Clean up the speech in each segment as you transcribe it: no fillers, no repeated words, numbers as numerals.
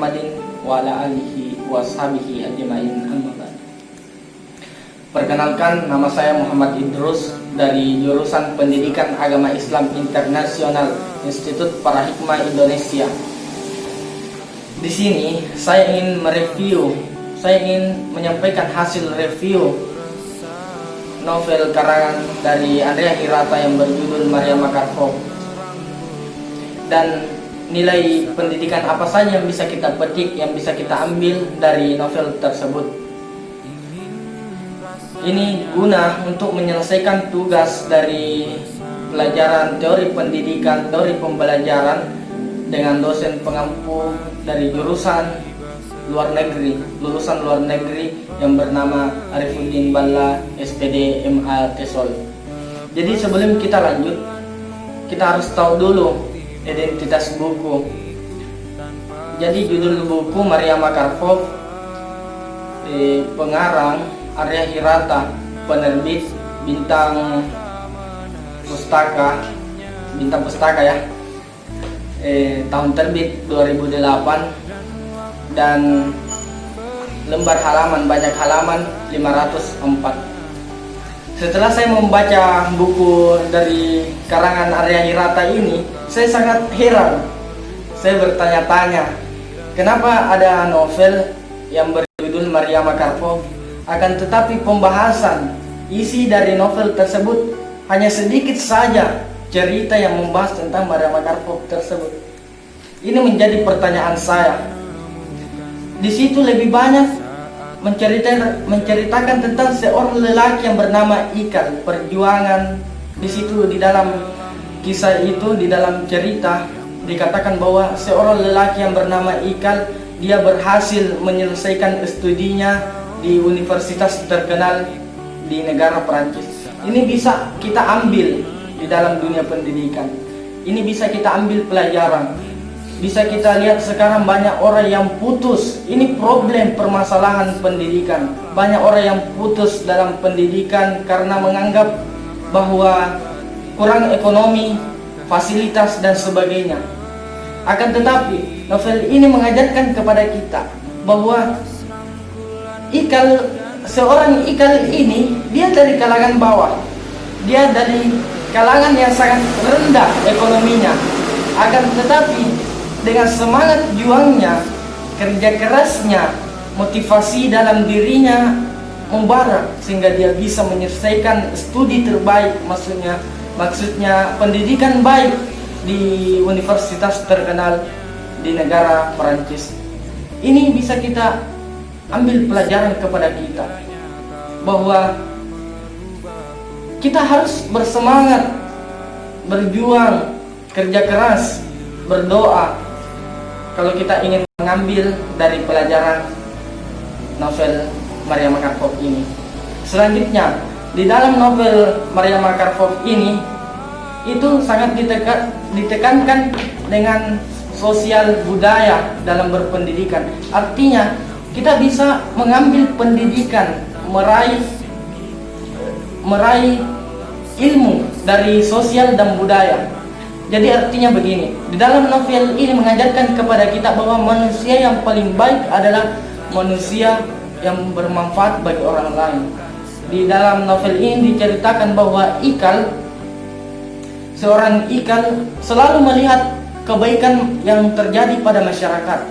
Muhammadin wa ala alihi wa sahbihi ajma'in, amma ba'd. Perkenalkan, nama saya Muhammad Idrus dari jurusan Pendidikan Agama Islam Internasional Institut Para Hikmah Indonesia. Di sini saya ingin menyampaikan hasil review novel karangan dari Andrea Hirata yang berjudul Maria Makarpov, dan nilai pendidikan apa saja yang bisa kita petik, yang bisa kita ambil dari novel tersebut. Ini guna untuk menyelesaikan tugas dari pelajaran teori pendidikan, teori pembelajaran dengan dosen pengampu dari jurusan luar negeri, lulusan luar negeri yang bernama Arifuddin Balla, SPD, MA, TESOL. Jadi sebelum kita lanjut, kita harus tahu dulu identitas buku. Jadi judul buku Maria Makarpov, pengarang Andrea Hirata, penerbit Bintang Pustaka ya. Tahun terbit 2008 dan lembar halaman, banyak halaman 504. Setelah saya membaca buku dari karangan Andrea Hirata ini, saya sangat heran. Saya bertanya-tanya, kenapa ada novel yang berjudul Maria Makarpov, akan tetapi pembahasan isi dari novel tersebut hanya sedikit saja cerita yang membahas tentang Maria Makarpov tersebut. Ini menjadi pertanyaan saya. Di situ lebih banyak menceritakan tentang seorang lelaki yang bernama Ikal, perjuangan. Di situ di dalam kisah itu, di dalam cerita dikatakan bahwa seorang lelaki yang bernama Ikal, dia berhasil menyelesaikan studinya di universitas terkenal di negara Perancis. Ini bisa kita ambil di dalam dunia pendidikan. Ini bisa kita ambil pelajaran. Bisa kita lihat sekarang banyak orang yang putus. Ini problem permasalahan pendidikan. Banyak orang yang putus dalam pendidikan karena menganggap bahwa kurang ekonomi, fasilitas dan sebagainya. Akan tetapi novel ini mengajarkan kepada kita bahwa seorang Ikal ini, dia dari kalangan bawah. Dia dari kalangan yang sangat rendah ekonominya. Akan tetapi dengan semangat juangnya, kerja kerasnya, motivasi dalam dirinya membara sehingga dia bisa menyelesaikan studi terbaik, maksudnya pendidikan baik di universitas terkenal di negara Perancis. Ini bisa kita ambil pelajaran kepada kita bahwa kita harus bersemangat, berjuang, kerja keras, berdoa kalau kita ingin mengambil dari pelajaran novel Maria Makarpov ini. Selanjutnya, di dalam novel Maria Makarpov ini itu sangat ditekankan dengan sosial budaya dalam berpendidikan. Artinya kita bisa mengambil pendidikan, meraih ilmu dari sosial dan budaya. Jadi artinya begini, di dalam novel ini mengajarkan kepada kita bahwa manusia yang paling baik adalah manusia yang bermanfaat bagi orang lain. Di dalam novel ini diceritakan bahwa seorang Ikal selalu melihat kebaikan yang terjadi pada masyarakat.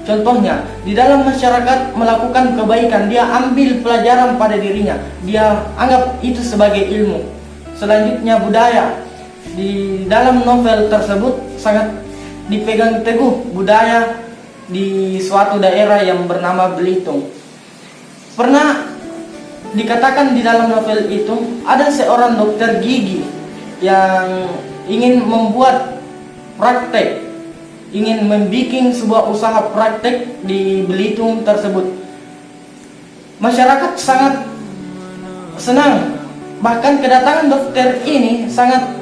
Contohnya, di dalam masyarakat melakukan kebaikan, dia ambil pelajaran pada dirinya. Dia anggap itu sebagai ilmu. Selanjutnya budaya. Di dalam novel tersebut sangat dipegang teguh budaya di suatu daerah yang bernama Belitung. Pernah dikatakan di dalam novel itu ada seorang dokter gigi yang ingin membuat praktek, ingin membuat sebuah usaha praktek di Belitung tersebut. Masyarakat sangat senang. Bahkan kedatangan dokter ini sangat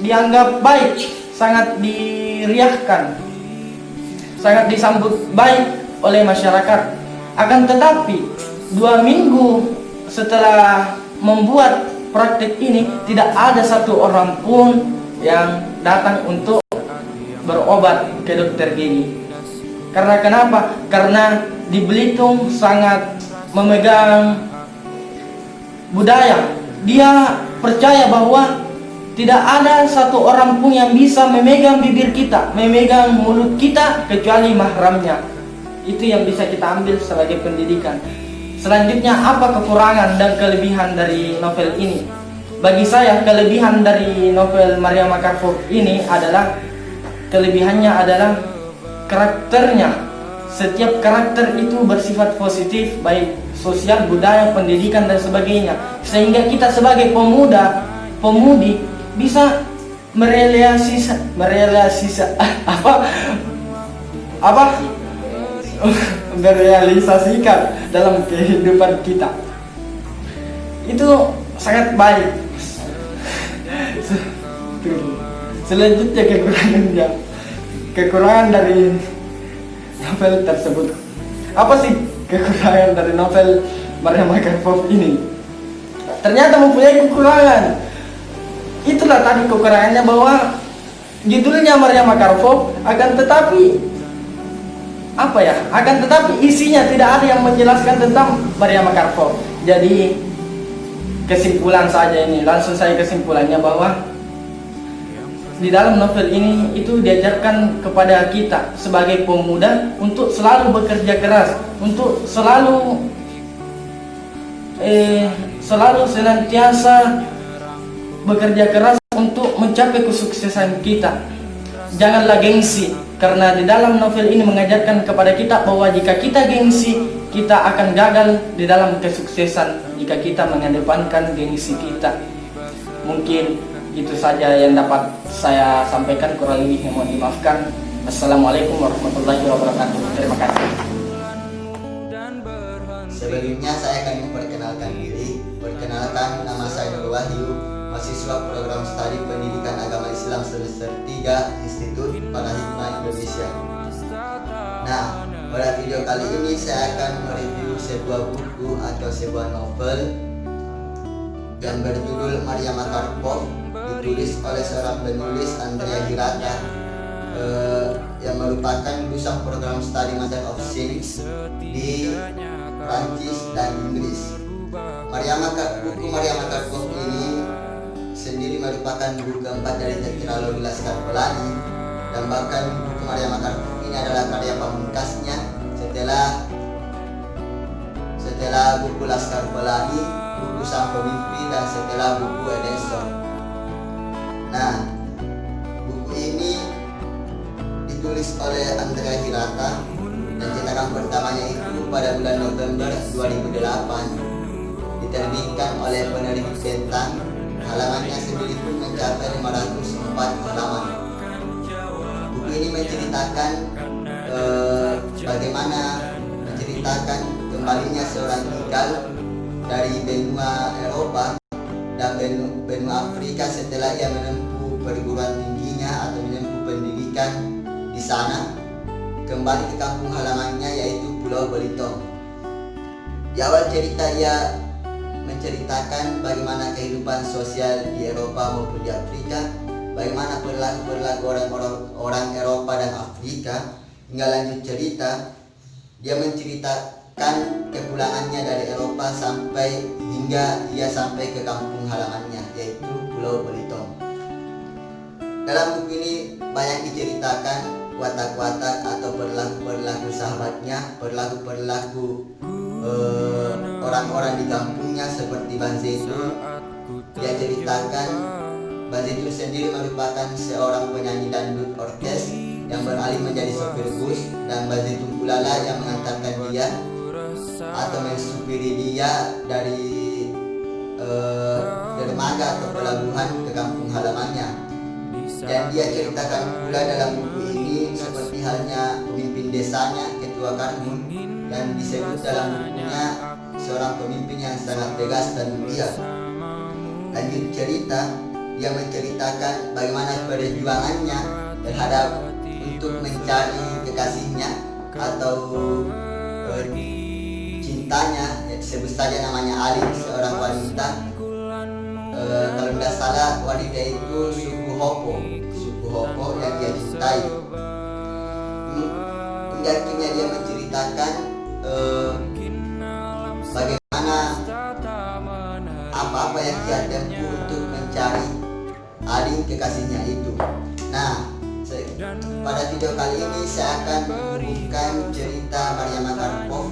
dianggap baik, sangat diriahkan, sangat disambut baik oleh masyarakat. Akan tetapi 2 minggu setelah membuat praktik ini, tidak ada satu orang pun yang datang untuk berobat ke dokter gigi. Karena kenapa? Karena di Belitung sangat memegang budaya. Dia percaya bahwa tidak ada satu orang pun yang bisa memegang bibir kita, memegang mulut kita kecuali mahramnya. Itu yang bisa kita ambil sebagai pendidikan. Selanjutnya, apa kekurangan dan kelebihan dari novel ini? Bagi saya, kelebihan dari novel Maria Makarovka ini adalah karakternya. Setiap karakter itu bersifat positif, baik sosial, budaya, pendidikan dan sebagainya. Sehingga kita sebagai pemudi bisa merealisasikan dalam kehidupan kita. Itu sangat baik. Selanjutnya kekurangan dari novel tersebut. Apa sih kekurangan dari novel Maria Makarovka ini? Ternyata mempunyai kekurangan. Itulah tadi kekurangannya, bahwa judulnya Maria Makarovka akan tetapi isinya tidak ada yang menjelaskan tentang Maria Makarovka. Jadi kesimpulan saja ini, langsung saya kesimpulannya bahwa di dalam novel ini itu diajarkan kepada kita sebagai pemuda untuk selalu bekerja keras, untuk selalu senantiasa bekerja keras untuk mencapai kesuksesan kita. Janganlah gengsi, karena di dalam novel ini mengajarkan kepada kita bahwa jika kita gengsi, kita akan gagal di dalam kesuksesan jika kita mengedepankan gengsi kita. Mungkin itu saja yang dapat saya sampaikan, kurang lebihnya mohon dimaafkan. Assalamualaikum warahmatullahi wabarakatuh. Terima kasih. Sebelumnya saya akan memperkenalkan diri. Perkenalkan, nama saya Nur Wahyu, mahasiswa program studi pendidikan agama Islam semester 3 Institut Paradigma Indonesia. Nah, pada video kali ini saya akan mereview sebuah buku atau sebuah novel yang berjudul Maria Makarovka, ditulis oleh seorang penulis Andrea Hirata, yang merupakan lulusan program studi Master of Science di Prancis dan Inggris. Buku Maria Makarovka ini sendiri merupakan buku keempat dari tetralogi Laskar Pelangi, dan bahkan buku Maria Makarovka ini adalah karya pamungkasnya setelah buku Laskar Pelangi, buku Sang Pemimpi, dan setelah buku Edison. Nah, buku ini ditulis oleh Andrea Hirata dan cetakan pertamanya itu pada bulan November 2008, diterbitkan oleh penerbit Bentang. Halamannya sendiri pun mencapai 504 halaman. Buku ini menceritakan kembalinya seorang igal dari benua Eropa dan benua Afrika setelah ia menempuh perguruan tingginya atau menempuh pendidikan di sana, kembali ke kampung halamannya yaitu Pulau Belitung. Di awal cerita ia menceritakan bagaimana kehidupan sosial di Eropa maupun di Afrika, bagaimana perilaku orang Eropa dan Afrika. Hingga lanjut cerita, dia menceritakan kepulangannya dari Eropa hingga ia sampai ke kampung halamannya yaitu Pulau Belitung. Dalam buku ini banyak diceritakan watak-watak atau perilaku sahabatnya, perilaku orang-orang di kampungnya seperti Bang Zaitun. Dia ceritakan Bang Zaitun sendiri merupakan seorang penyanyi dangdut orkes yang beralih menjadi sopir bus, dan Bang Zaitun pula lah yang mengantarkan dia atau mensupiri dia dari dermaga atau pelabuhan ke kampung halamannya. Dan dia ceritakan pula dalam buku ini seperti halnya pemimpin desanya, Ketua Karmun, dan disebut dalam bukunya seorang pemimpin yang sangat tegas dan mulia. Lanjut cerita, dia menceritakan bagaimana perjuangannya terhadap untuk mencari kekasihnya atau cintanya, sebut saja namanya Ali, seorang wanita. Kalau tidak salah wanita itu suku Hopo yang dia cintai. Hingga hingga akhirnya dia menceritakan bagaimana apa-apa yang dia tempuh untuk mencari adik kekasihnya itu. Nah, pada video kali ini saya akan menghubungkan cerita Maria Karpov,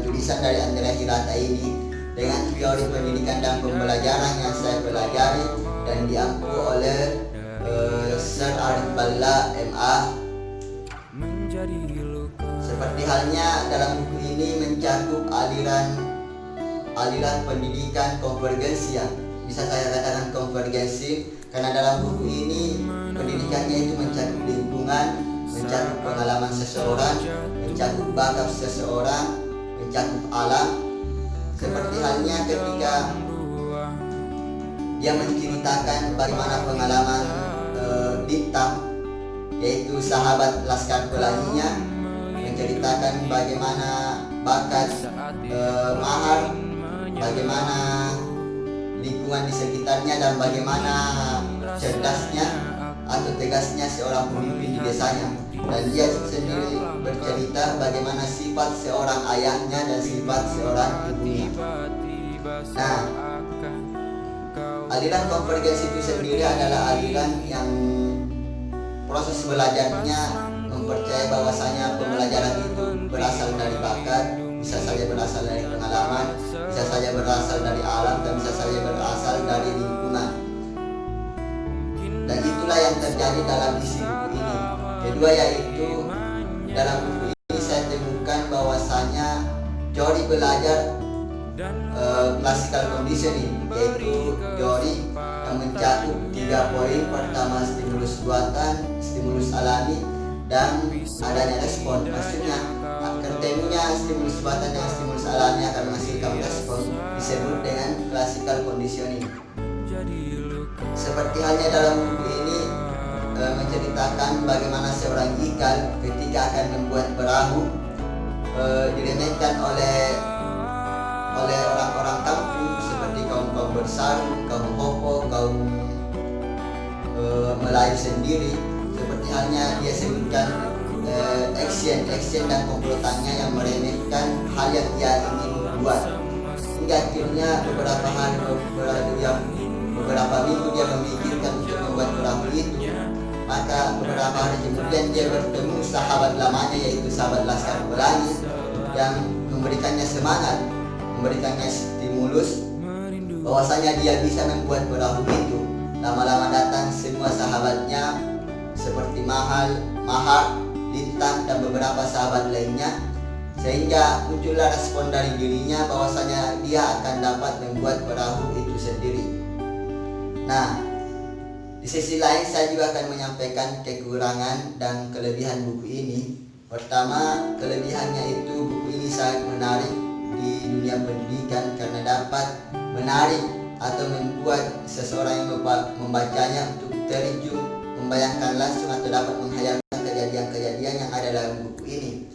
tulisan dari Andrea Hirata ini, dengan teori pendidikan dan pembelajaran yang saya pelajari dan diampu oleh Sir Arif Balla MA. Seperti halnya dalam buku ini mencakup aliran pendidikan konvergensi, bisa saya katakan konvergensi, karena dalam buku ini pendidikannya itu mencakup lingkungan, mencakup pengalaman seseorang, mencakup bakat seseorang, mencakup alam. Seperti halnya ketika dia menceritakan bagaimana pengalaman Bintang, yaitu sahabat Laskar Pelanginya, menceritakan bagaimana bakat Mahar, bagaimana lingkungan di sekitarnya, dan bagaimana cerdasnya atau tegasnya seorang pemimpin di desanya. Dan dia sendiri bercerita bagaimana sifat seorang ayahnya dan sifat seorang ibunya. Nah, aliran konvergensi itu sendiri adalah aliran yang proses belajarnya mempercayai bahwasanya pembelajaran itu berasal dari bakat, bisa saja berasal dari pengalaman, bisa saja berasal dari alam, dan bisa saja berasal dari lingkungan. Dan itulah yang terjadi dalam isi buku ini. Kedua, yaitu dalam buku ini saya temukan bahwasanya teori belajar classical conditioning, yaitu teori yang mencakup 3 poin. Pertama, stimulus buatan, stimulus alami, dan adanya respon. Maksudnya ketemunya stimulus buatan dengan stimulus alami akan menghasilkan respon, disebut dengan classical conditioning. Seperti halnya dalam buku ini menceritakan bagaimana seorang ikan ketika akan membuat perahu diremehkan oleh orang-orang kampung seperti kaum bersarung, kaum Popo, kaum Melayu sendiri. Seperti halnya dia sebutkan action dan komplotannya yang meremehkan hal yang dia ingin buat, hingga akhirnya beberapa minggu dia memikirkan untuk membuat perahu itu. Maka beberapa hari kemudian dia bertemu sahabat lamanya, yaitu sahabat Laskar Pelangi, yang memberikannya semangat, memberikannya stimulus bahwasanya dia bisa membuat perahu itu. Lama-lama datang semua sahabatnya seperti Mahar, Lintang, dan beberapa sahabat lainnya, sehingga muncullah respon dari dirinya bahwasanya dia akan dapat membuat perahu itu sendiri. Nah, di sisi lain saya juga akan menyampaikan kekurangan dan kelebihan buku ini. Pertama, kelebihannya itu buku ini sangat menarik di dunia pendidikan karena dapat menarik atau membuat seseorang yang membacanya untuk terjun, membayangkan langsung atau dapat menghayalkan kejadian-kejadian yang ada dalam buku ini.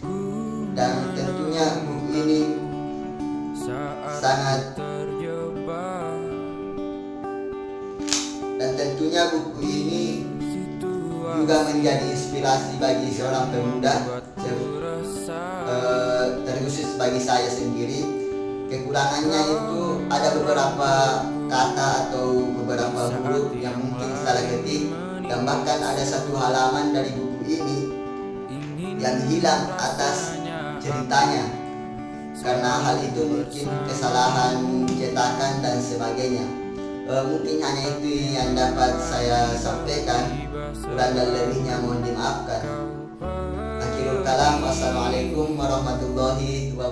Dan tentunya buku ini juga menjadi inspirasi bagi seorang pemuda, terkhusus bagi saya sendiri. Kekurangannya itu ada beberapa kata atau beberapa huruf yang mungkin salah ketik, dan bahkan ada satu halaman dari buku ini yang hilang atas ceritanya. Karena hal itu mungkin kesalahan cetakan dan sebagainya. Mungkin hanya itu yang dapat saya sampaikan. Kurang dan lebihnya mohon dimaafkan. Akhirul kalam. Wassalamualaikum warahmatullahi wabarakatuh.